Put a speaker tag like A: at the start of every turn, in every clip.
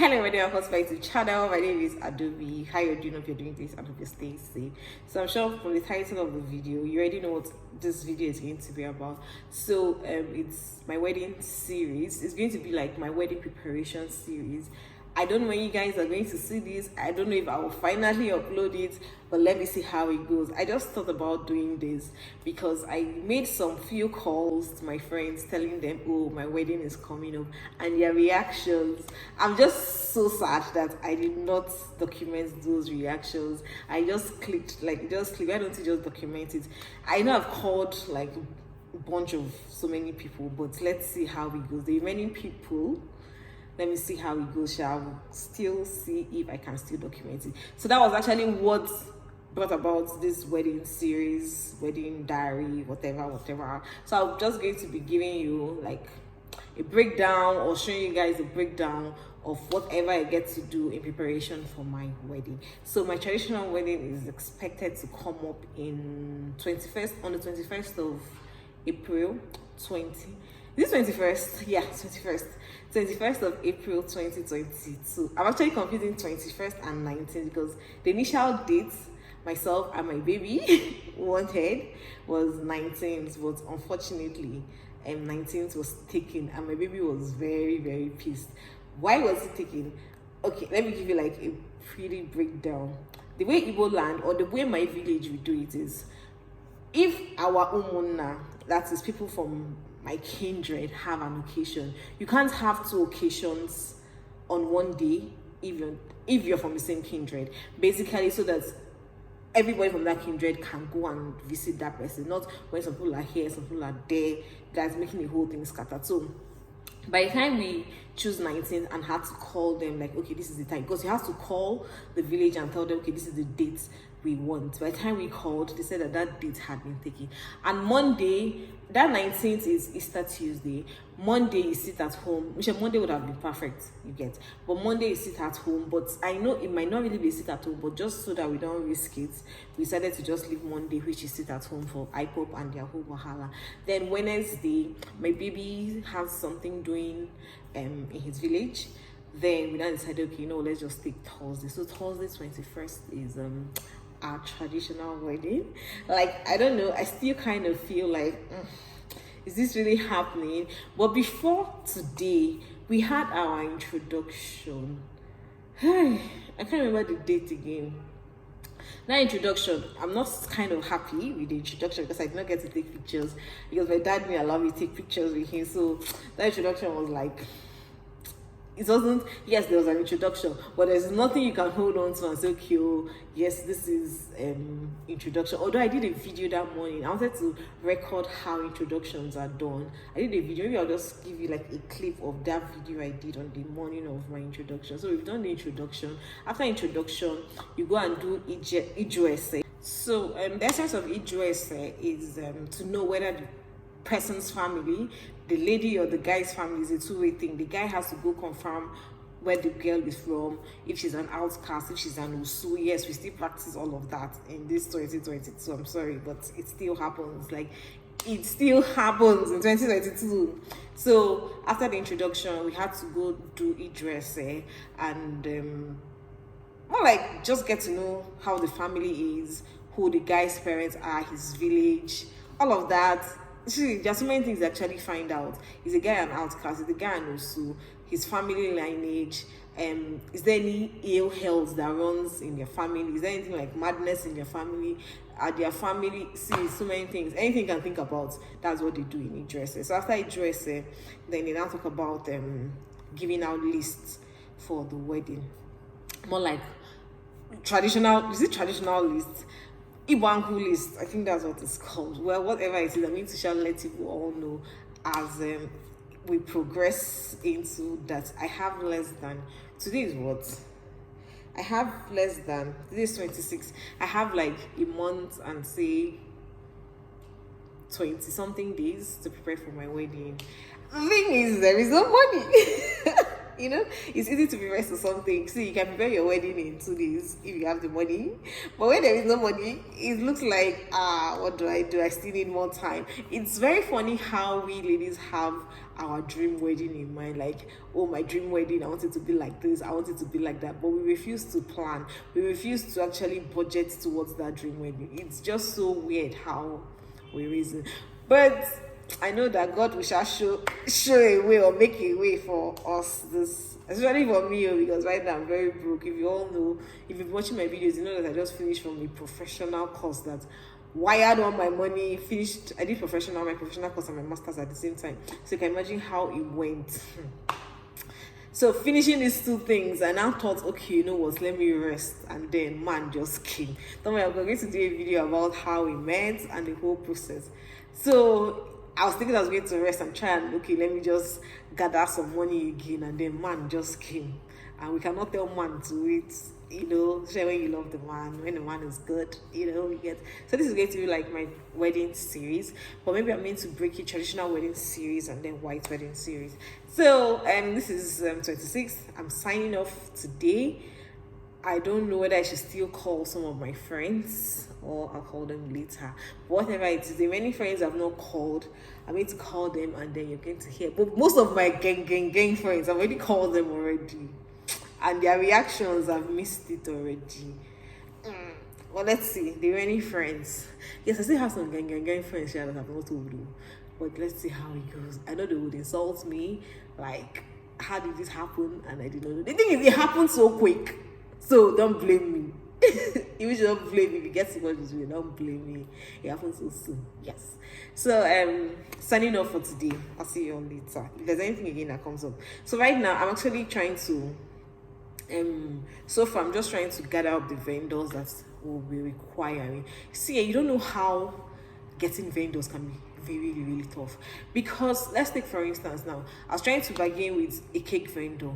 A: Hello, everybody, welcome to my YouTube channel. My name is Adobe. How you doing? Hope you're doing this and hope you're staying safe. So I'm sure from the title of the video, you already know what this video is going to be about. So it's my wedding series. It's going to be like my wedding preparation series. I don't know when you guys are going to see this. I don't know if I will finally upload it, but let me see how it goes. I just thought about doing this because I made some few calls to my friends telling them, oh, my wedding is coming up, and their reactions. I'm just so sad that I did not document those reactions. I just clicked, why don't you just document it? I know I've called like a bunch of so many people, but let's see how it goes. The remaining people, let me see how it goes. Shall still see if I can still document it. So that was actually what brought about this wedding series, wedding diary, whatever. So I'm just going to be giving you like a breakdown or showing you guys a breakdown of whatever I get to do in preparation for my wedding. So my traditional wedding is expected to come up on the 21st of April 20. This 21st, yeah, 21st of April 2022. I'm actually confusing 21st and 19th because the initial date myself and my baby wanted was 19th, but unfortunately 19th was taken and my baby was very, very pissed. Why was it taken? Okay, let me give you like a pretty breakdown. The way Igbo land, or the way my village will do it, is if our umuna, that is people from my kindred, have an occasion, you can't have two occasions on one day if you're from the same kindred, basically, so that everybody from that kindred can go and visit that person, not when some people are here, some people are there. That's making the whole thing scattered. So by the time we choose 19 and had to call them, like, okay, this is the time, because you have to call the village and tell them, okay, this is the date we want. By the time we called, they said that date had been taken. And Monday, that 19th is Easter Tuesday. Monday you sit at home, which Monday would have been perfect, you get. But Monday you sit at home, but I know it might not really be sit at home, but just so that we don't risk it, we decided to just leave Monday, which is sit at home for IPOP and their whole wahala. Then Wednesday, my baby has something doing in his village. Then we now decided, okay, let's just take Thursday. So Thursday 21st is our traditional wedding. Like, I don't know, I still kind of feel like, is this really happening? But before today, we had our introduction. I can't remember the date again. That introduction, I'm not kind of happy with the introduction because I did not get to take pictures because my dad didn't allow me to take pictures with him. So that introduction was like, it wasn't, yes, there was an introduction, but there's nothing you can hold on to and say, okay, oh, yes, this is introduction. Although I did a video that morning, I wanted to record how introductions are done. I did a video, maybe I'll just give you like a clip of that video I did on the morning of my introduction. So we've done the introduction. After introduction, you go and do Ijo. So the essence of Ijo is to know whether the person's family, the lady or the guy's family, is a two-way thing. The guy has to go confirm where the girl is from, if she's an outcast, if she's an usu. Yes, we still practice all of that in this 2022. I'm sorry, but it still happens. Like, it still happens in 2022. So after the introduction, we had to go do Idrese and more like just get to know how the family is, who the guy's parents are, his village, all of that. See, there are so many things to actually find out. Is the guy an outcast? Is the guy an usu? His family lineage? Is there any ill health that runs in your family? Is there anything like madness in your family? Are their family? See, so many things. Anything you can think about, that's what they do in Idrese. So after Idrese, then they now talk about giving out lists for the wedding. More like traditional, is it traditional lists? Ibanku list, I think that's what it's called. Well, whatever it is, I'm going to shall let you all know as we progress into that. I have less than, today is what? I have less than, today is 26. I have like a month and say 20 something days to prepare for my wedding. The thing is, there is no money. You know, it's easy to prepare for something. So you can prepare your wedding in 2 days if you have the money. But when there is no money, it looks like, what do? I still need more time. It's very funny how we ladies have our dream wedding in mind. Like, oh, my dream wedding, I want it to be like this, I want it to be like that. But we refuse to plan. We refuse to actually budget towards that dream wedding. It's just so weird how we reason. But I know that God will shall show a way or make a way for us. This, especially for me, because right now I'm very broke. If you all know, if you've been watching my videos, you know that I just finished from a professional course that wired all my money. Finished. I did my professional course and my masters at the same time. So you can imagine how it went. So finishing these two things, I now thought, okay, you know what, let me rest. And then man just came. Don't worry, I'm going to do a video about how we met and the whole process. So I was thinking I was going to rest and try and, okay, let me just gather some money again. And then man just came. And we cannot tell man to wait, you know, share when you love the man, when the man is good, you know, we get. So this is going to be like my wedding series. But maybe I'm meant to break it, traditional wedding series and then white wedding series. So this is 26th. I'm signing off today. I don't know whether I should still call some of my friends or I'll call them later. Whatever it is, the many friends I've not called, I'm going to call them and then you're going to hear. But most of my gang friends, I've already called them already. And their reactions, I've missed it already. Well, let's see. The many friends. Yes, I still have some gang friends here that I've not told you. But let's see how it goes. I know they would insult me. Like, how did this happen? And I didn't know. The thing is, it happened so quick. So don't blame me. You should not blame me. If you get so much this way, don't blame me. It happened so soon. Yes. So signing off for today. I'll see you all later. If there's anything again that comes up. So right now I'm actually trying to so far I'm just trying to gather up the vendors that will be requiring. See, you don't know how getting vendors can be really tough, because let's take for instance now, I was trying to bargain with a cake vendor.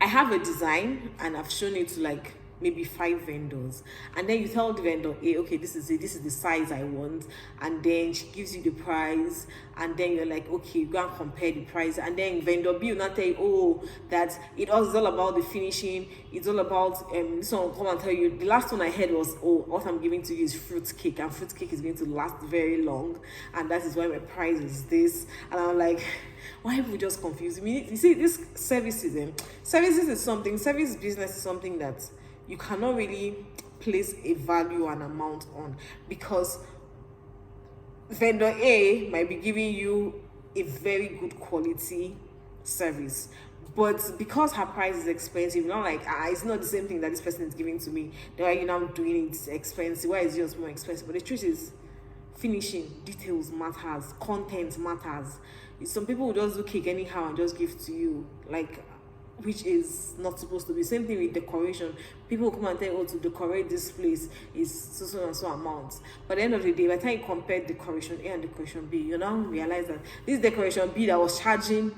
A: I have a design and I've shown it to like maybe 5 vendors, and then you tell the vendor, hey, okay, this is it, this is the size I want, and then she gives you the price, and then you're like, okay, go and compare the price, and then vendor B will not tell you, oh, that it's all about the finishing, it's all about this one will come and tell you, the last one I heard was, oh, what I'm giving to you is fruit cake, and fruit cake is going to last very long, and that is why my price is this. And I'm like, why have we just confused me? You see, this services is something, service business is something that you cannot really place a value and amount on, because vendor A might be giving you a very good quality service, but because her price is expensive, not like, it's not the same thing that this person is giving to me, then why are you now doing it expensive? Why is yours more expensive? But the truth is, finishing details matters, content matters. Some people will just do cake anyhow and just give to you, like, which is not supposed to be. Same thing with decoration. People will come and tell you, oh, to decorate this place is so and so amount. But at the end of the day, by the time you compare decoration A and decoration B, you now realize that this decoration B that was charging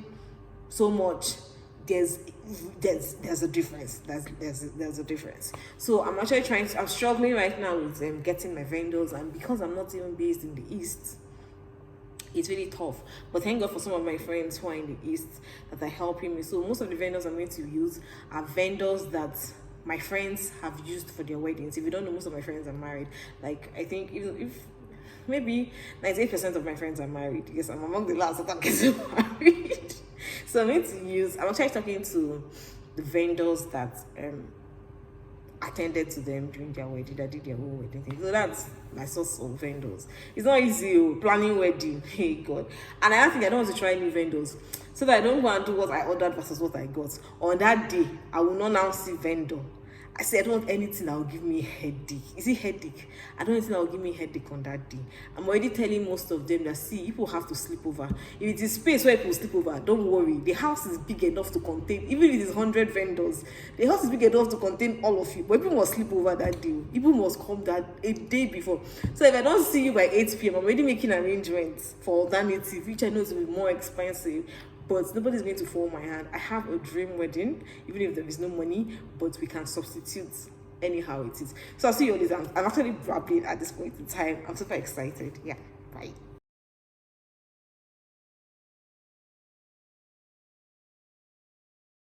A: so much, there's a difference. There's a difference. So I'm actually I'm struggling right now with getting my vendors, and because I'm not even based in the East, it's really tough. But thank God for some of my friends who are in the East that are helping me. So most of the vendors I'm going to use are vendors that my friends have used for their weddings. If you don't know, most of my friends are married. Like, I think even if maybe 98% of my friends are married. Yes, I'm among the last that are getting married. So I'm actually talking to the vendors that attended to them during their wedding, that did their own wedding thing. So that's my source of vendors. It's not easy planning wedding. Hey God. And I think I don't want to try new vendors, so that I don't go and do what I ordered versus what I got. On that day, I will not now see vendor. I say I don't want anything that will give me a headache. Is it headache? I don't want anything that will give me a headache on that day. I'm already telling most of them that, see, people have to sleep over. If it is space where people sleep over, don't worry. The house is big enough to contain, even if it is 100 vendors, the house is big enough to contain all of you. But people must sleep over that day. People must come that a day before. So if I don't see you by 8 p.m., I'm already making arrangements for alternative, which I know is will be more expensive. But nobody's going to fall my hand. I have a dream wedding, even if there is no money, but we can substitute anyhow it is. So I'll see you all later. I'm actually rapping at this point in time. I'm super excited. Yeah, bye.